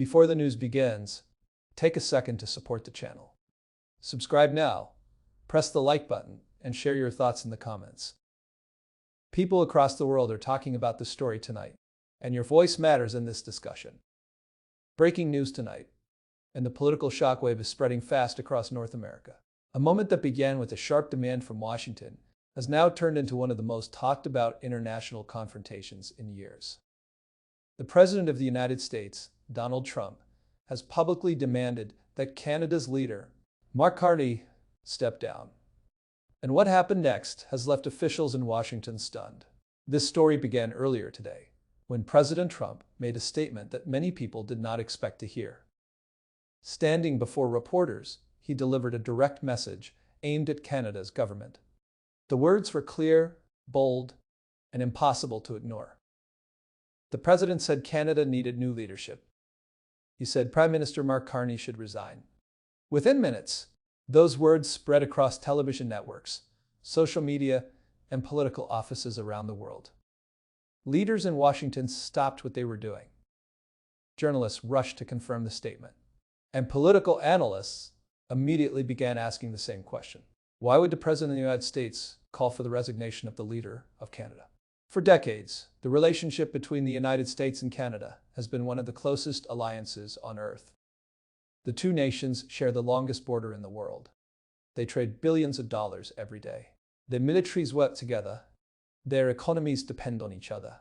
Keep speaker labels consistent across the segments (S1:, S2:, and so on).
S1: Before the news begins, take a second to support the channel. Subscribe now, press the like button, and share your thoughts in the comments. People across the world are talking about this story tonight, and your voice matters in this discussion. Breaking news tonight, and the political shockwave is spreading fast across North America. A moment that began with a sharp demand from Washington has now turned into one of the most talked about international confrontations in years. The President of the United States, Donald Trump, has publicly demanded that Canada's leader, Mark Carney, step down. And what happened next has left officials in Washington stunned. This story began earlier today, when President Trump made a statement that many people did not expect to hear. Standing before reporters, he delivered a direct message aimed at Canada's government. The words were clear, bold, and impossible to ignore. The president said Canada needed new leadership. He said Prime Minister Mark Carney should resign. Within minutes, those words spread across television networks, social media, and political offices around the world. Leaders in Washington stopped what they were doing. Journalists rushed to confirm the statement. And political analysts immediately began asking the same question. Why would the President of the United States call for the resignation of the leader of Canada? For decades, the relationship between the United States and Canada has been one of the closest alliances on Earth. The two nations share the longest border in the world. They trade billions of dollars every day. Their militaries work together. Their economies depend on each other.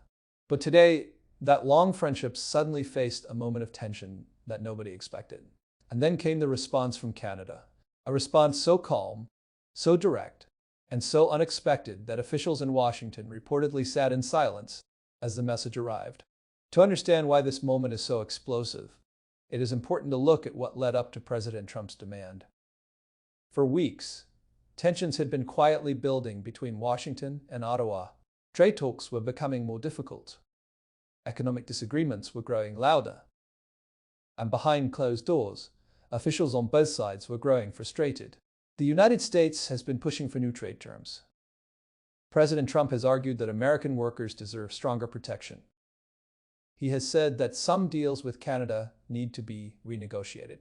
S1: But today, that long friendship suddenly faced a moment of tension that nobody expected. And then came the response from Canada, a response so calm, so direct, and so unexpected that officials in Washington reportedly sat in silence as the message arrived. To understand why this moment is so explosive, it is important to look at what led up to President Trump's demand. For weeks, tensions had been quietly building between Washington and Ottawa. Trade talks were becoming more difficult. Economic disagreements were growing louder. And behind closed doors, officials on both sides were growing frustrated. The United States has been pushing for new trade terms. President Trump has argued that American workers deserve stronger protection. He has said that some deals with Canada need to be renegotiated.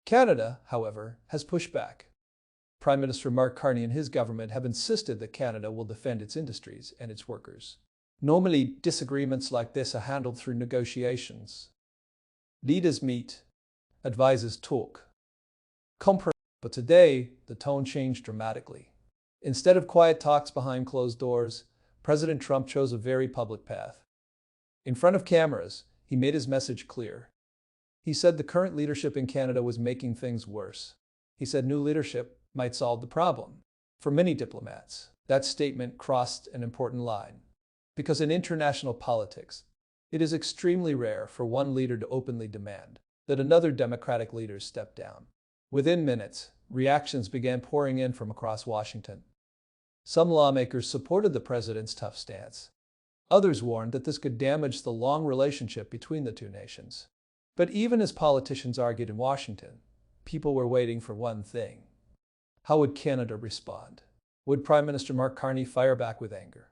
S1: Canada, however, has pushed back. Prime Minister Mark Carney and his government have insisted that Canada will defend its industries and its workers. Normally, disagreements like this are handled through negotiations. Leaders meet, advisors talk, compromise. But today, the tone changed dramatically. Instead of quiet talks behind closed doors, President Trump chose a very public path. In front of cameras, he made his message clear. He said the current leadership in Canada was making things worse. He said new leadership might solve the problem. For many diplomats, that statement crossed an important line. Because in international politics, it is extremely rare for one leader to openly demand that another democratic leader step down. Within minutes, reactions began pouring in from across Washington. Some lawmakers supported the president's tough stance. Others warned that this could damage the long relationship between the two nations. But even as politicians argued in Washington, people were waiting for one thing. How would Canada respond? Would Prime Minister Mark Carney fire back with anger?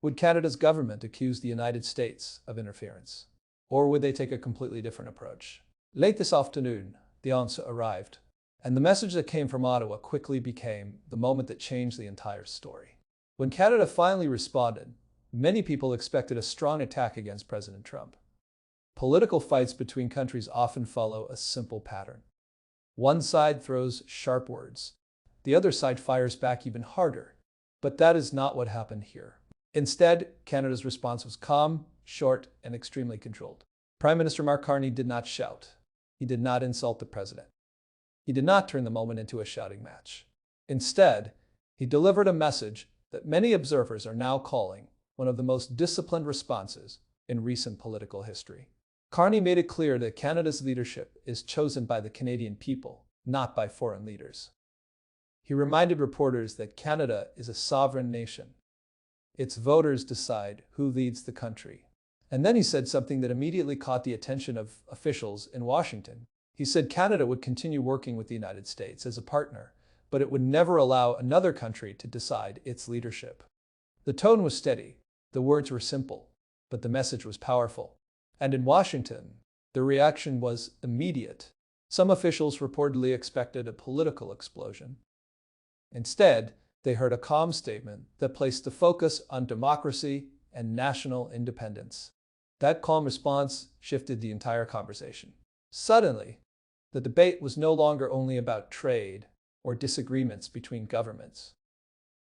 S1: Would Canada's government accuse the United States of interference? Or would they take a completely different approach? Late this afternoon, the answer arrived. And the message that came from Ottawa quickly became the moment that changed the entire story. When Canada finally responded, many people expected a strong attack against President Trump. Political fights between countries often follow a simple pattern. One side throws sharp words. The other side fires back even harder. But that is not what happened here. Instead, Canada's response was calm, short, and extremely controlled. Prime Minister Mark Carney did not shout. He did not insult the president. He did not turn the moment into a shouting match. Instead, he delivered a message that many observers are now calling one of the most disciplined responses in recent political history. Carney made it clear that Canada's leadership is chosen by the Canadian people, not by foreign leaders. He reminded reporters that Canada is a sovereign nation. Its voters decide who leads the country. And then he said something that immediately caught the attention of officials in Washington. He said Canada would continue working with the United States as a partner, but it would never allow another country to decide its leadership. The tone was steady, the words were simple, but the message was powerful. And in Washington, The reaction was immediate. Some officials reportedly expected a political explosion. Instead, they heard a calm statement that placed the focus on democracy and national independence. That calm response shifted the entire conversation. Suddenly, the debate was no longer only about trade or disagreements between governments.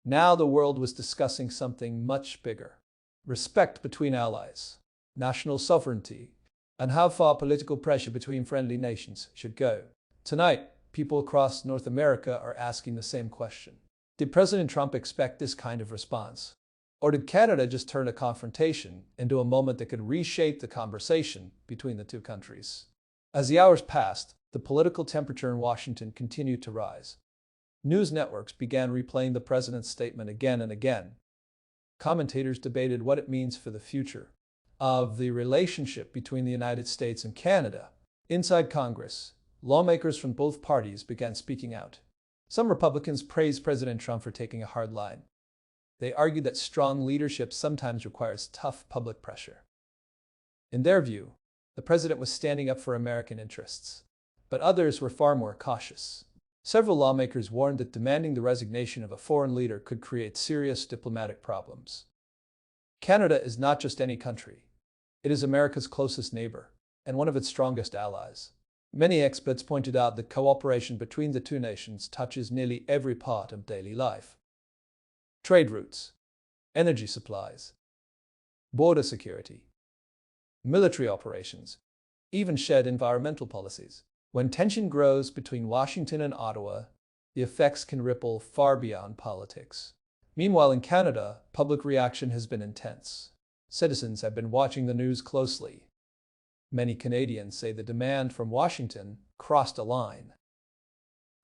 S1: Now the world was discussing something much bigger: respect between allies, national sovereignty, and how far political pressure between friendly nations should go. Tonight, people across North America are asking the same question. Did President Trump expect this kind of response? Or did Canada just turn a confrontation into a moment that could reshape the conversation between the two countries? As the hours passed, the political temperature in Washington continued to rise. News networks began replaying the president's statement again and again. Commentators debated what it means for the future of the relationship between the United States and Canada. Inside Congress, lawmakers from both parties began speaking out. Some Republicans praised President Trump for taking a hard line. They argued that strong leadership sometimes requires tough public pressure. In their view, the president was standing up for American interests, but others were far more cautious. Several lawmakers warned that demanding the resignation of a foreign leader could create serious diplomatic problems. Canada is not just any country. It is America's closest neighbor and one of its strongest allies. Many experts pointed out that cooperation between the two nations touches nearly every part of daily life. Trade routes, energy supplies, border security, military operations, even shared environmental policies. When tension grows between Washington and Ottawa, the effects can ripple far beyond politics. Meanwhile, in Canada, public reaction has been intense. Citizens have been watching the news closely. Many Canadians say the demand from Washington crossed a line.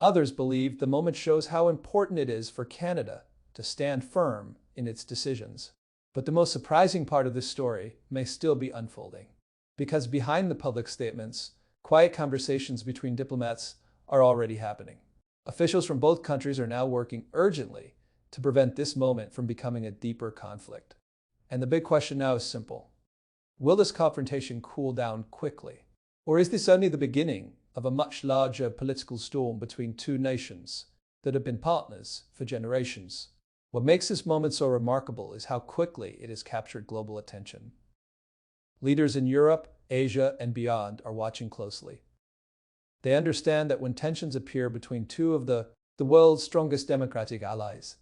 S1: Others believe the moment shows how important it is for Canada to stand firm in its decisions. But the most surprising part of this story may still be unfolding. Because behind the public statements, quiet conversations between diplomats are already happening. Officials from both countries are now working urgently to prevent this moment from becoming a deeper conflict. And the big question now is simple. Will this confrontation cool down quickly? Or is this only the beginning of a much larger political storm between two nations that have been partners for generations? What makes this moment so remarkable is how quickly it has captured global attention. Leaders in Europe, Asia, and beyond are watching closely. They understand that when tensions appear between two of the world's strongest democratic allies,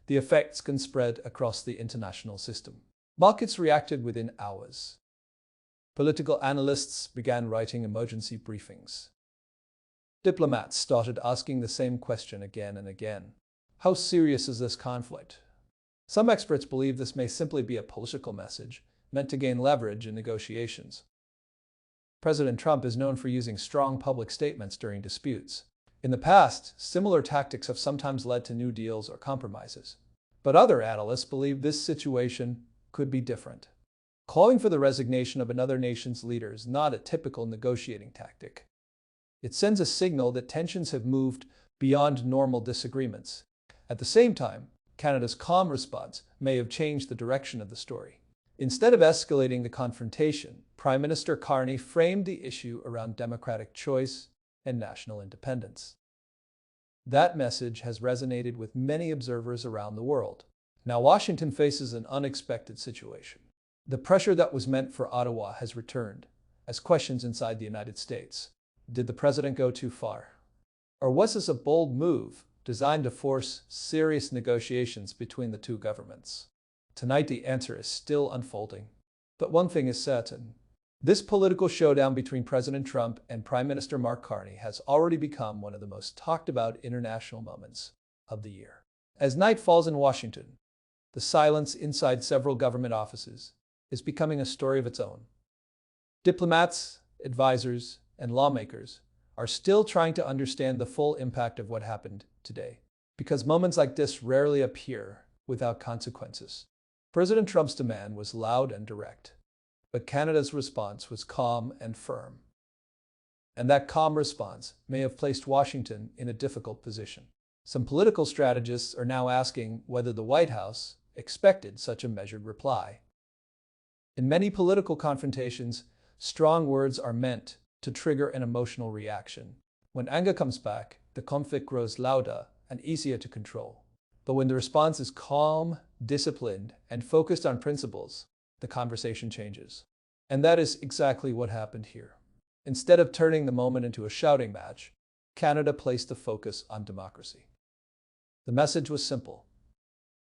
S1: the effects can spread across the international system. Markets reacted within hours. Political analysts began writing emergency briefings. Diplomats started asking the same question again and again. How serious is this conflict? Some experts believe this may simply be a political message meant to gain leverage in negotiations. President Trump is known for using strong public statements during disputes. In the past, similar tactics have sometimes led to new deals or compromises. But other analysts believe this situation could be different. Calling for the resignation of another nation's leader is not a typical negotiating tactic. It sends a signal that tensions have moved beyond normal disagreements. At the same time, Canada's calm response may have changed the direction of the story. Instead of escalating the confrontation, Prime Minister Carney framed the issue around democratic choice and national independence. That message has resonated with many observers around the world. Now Washington faces an unexpected situation. The pressure that was meant for Ottawa has returned, as questions inside the United States. Did the president go too far? Or was this a bold move designed to force serious negotiations between the two governments? Tonight the answer is still unfolding. But one thing is certain. This political showdown between President Trump and Prime Minister Carney has already become one of the most talked about international moments of the year. As night falls in Washington, the silence inside several government offices is becoming a story of its own. Diplomats, advisors, and lawmakers are still trying to understand the full impact of what happened today, because moments like this rarely appear without consequences. President Trump's demand was loud and direct, but Canada's response was calm and firm. And that calm response may have placed Washington in a difficult position. Some political strategists are now asking whether the White House expected such a measured reply. In many political confrontations, Strong words are meant to trigger an emotional reaction. When anger comes back, the conflict grows louder and easier to control. But when the response is calm, disciplined, and focused on principles, the conversation changes. And that is exactly what happened here. Instead of turning the moment into a shouting match, Canada placed the focus on democracy. The message was simple.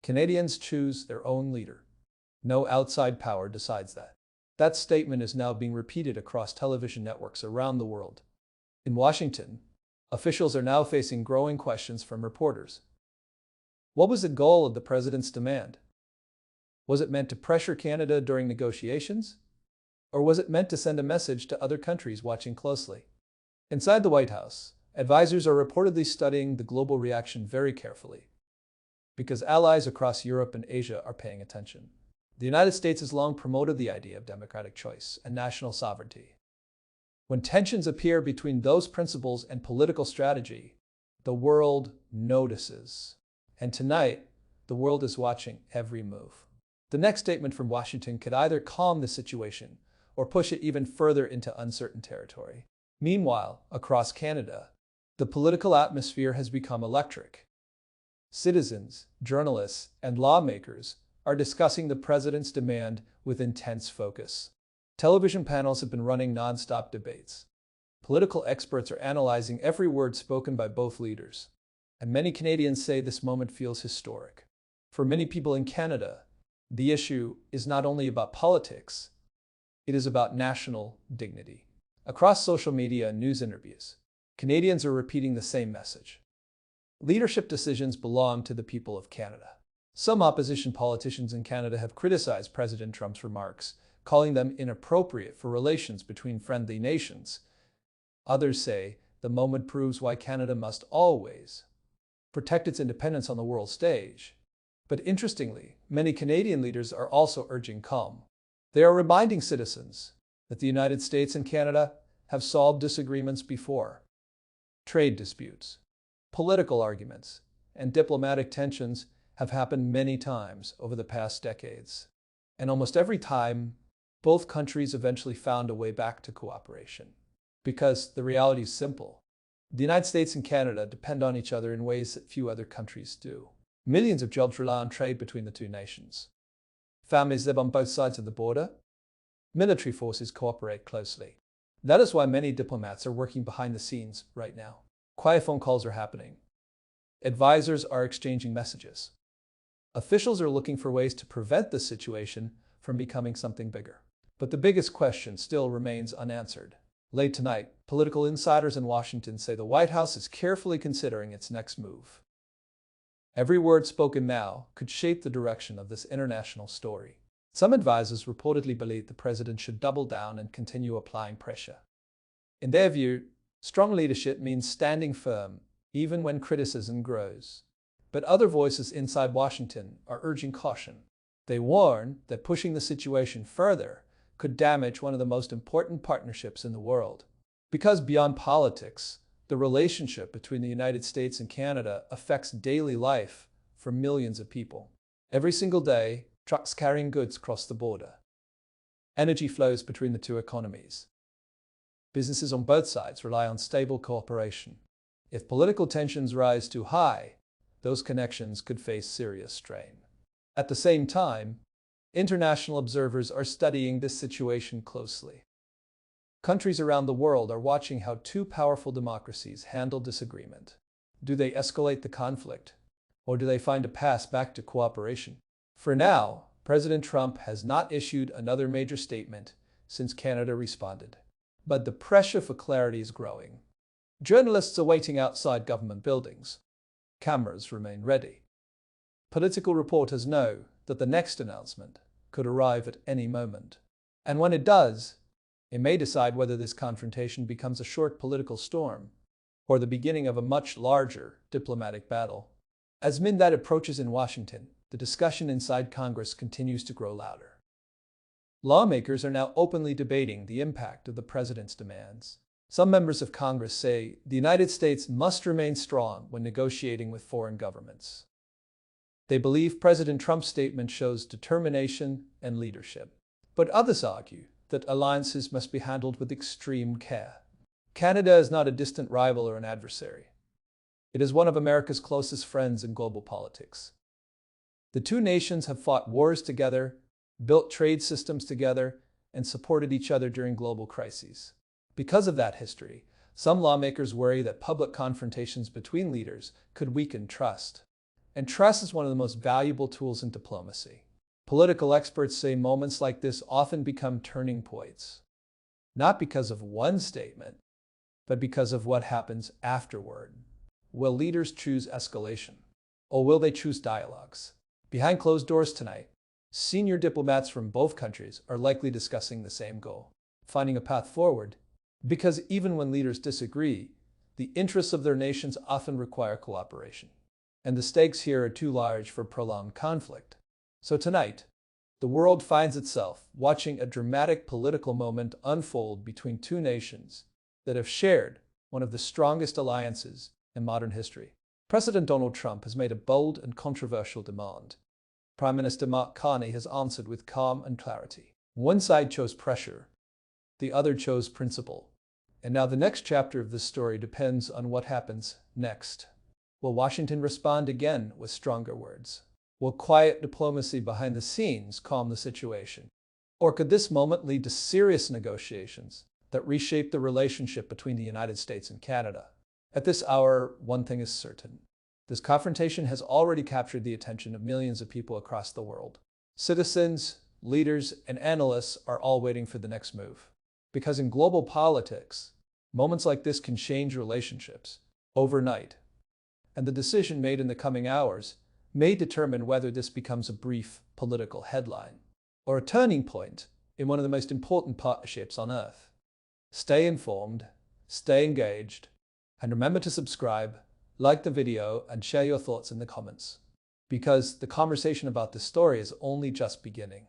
S1: Canadians choose their own leader. No outside power decides that. That statement is now being repeated across television networks around the world. In Washington, officials are now facing growing questions from reporters. What was the goal of the president's demand? Was it meant to pressure Canada during negotiations? Or was it meant to send a message to other countries watching closely? Inside the White House, advisors are reportedly studying the global reaction very carefully, because allies across Europe and Asia are paying attention. The United States has long promoted the idea of democratic choice and national sovereignty. When tensions appear between those principles and political strategy, the world notices. And tonight, the world is watching every move. The next statement from Washington could either calm the situation or push it even further into uncertain territory. Meanwhile, across Canada, the political atmosphere has become electric. Citizens, journalists, and lawmakers are discussing the president's demand with intense focus. Television panels have been running non-stop debates. Political experts are analyzing every word spoken by both leaders. And many Canadians say this moment feels historic. For many people in Canada, the issue is not only about politics, it is about national dignity. Across social media and news interviews, Canadians are repeating the same message. Leadership decisions belong to the people of Canada. Some opposition politicians in Canada have criticized President Trump's remarks, calling them inappropriate for relations between friendly nations. Others say the moment proves why Canada must always protect its independence on the world stage. But interestingly, many Canadian leaders are also urging calm. They are reminding citizens that the United States and Canada have solved disagreements before. Trade disputes, political arguments, and diplomatic tensions have happened many times over the past decades. And almost every time, both countries eventually found a way back to cooperation. Because the reality is simple. The United States and Canada depend on each other in ways that few other countries do. Millions of jobs rely on trade between the two nations. Families live on both sides of the border. Military forces cooperate closely. That is why many diplomats are working behind the scenes right now. Quiet phone calls are happening. Advisors are exchanging messages. Officials are looking for ways to prevent this situation from becoming something bigger. But the biggest question still remains unanswered. Late tonight, political insiders in Washington say the White House is carefully considering its next move. Every word spoken now could shape the direction of this international story. Some advisors reportedly believe the president should double down and continue applying pressure. In their view, strong leadership means standing firm, even when criticism grows. But other voices inside Washington are urging caution. They warn that pushing the situation further could damage one of the most important partnerships in the world. Because beyond politics, the relationship between the United States and Canada affects daily life for millions of people. Every single day, trucks carrying goods cross the border. Energy flows between the two economies. Businesses on both sides rely on stable cooperation. If political tensions rise too high, those connections could face serious strain. At the same time, international observers are studying this situation closely. Countries around the world are watching how two powerful democracies handle disagreement. Do they escalate the conflict, or do they find a path back to cooperation? For now, President Trump has not issued another major statement since Canada responded. But the pressure for clarity is growing. Journalists are waiting outside government buildings. Cameras remain ready. Political reporters know that the next announcement could arrive at any moment. And when it does, it may decide whether this confrontation becomes a short political storm or the beginning of a much larger diplomatic battle. As midnight approaches in Washington, the discussion inside Congress continues to grow louder. Lawmakers are now openly debating the impact of the president's demands. Some members of Congress say the United States must remain strong when negotiating with foreign governments. They believe President Trump's statement shows determination and leadership. But others argue that alliances must be handled with extreme care. Canada is not a distant rival or an adversary. It is one of America's closest friends in global politics. The two nations have fought wars together, built trade systems together, and supported each other during global crises. Because of that history, some lawmakers worry that public confrontations between leaders could weaken trust. And trust is one of the most valuable tools in diplomacy. Political experts say moments like this often become turning points, not because of one statement, but because of what happens afterward. Will leaders choose escalation, or will they choose dialogues? Behind closed doors tonight, senior diplomats from both countries are likely discussing the same goal, finding a path forward, because even when leaders disagree, the interests of their nations often require cooperation. And the stakes here are too large for prolonged conflict. So tonight, the world finds itself watching a dramatic political moment unfold between two nations that have shared one of the strongest alliances in modern history. President Donald Trump has made a bold and controversial demand. Prime Minister Carney has answered with calm and clarity. One side chose pressure, the other chose principle. And now the next chapter of this story depends on what happens next. Will Washington respond again with stronger words? Will quiet diplomacy behind the scenes calm the situation? Or could this moment lead to serious negotiations that reshape the relationship between the United States and Canada? At this hour, one thing is certain. This confrontation has already captured the attention of millions of people across the world. Citizens, leaders, and analysts are all waiting for the next move. Because in global politics, moments like this can change relationships overnight. And the decision made in the coming hours may determine whether this becomes a brief political headline or a turning point in one of the most important partnerships on Earth. Stay informed, stay engaged, and remember to subscribe, like the video, and share your thoughts in the comments. Because the conversation about this story is only just beginning.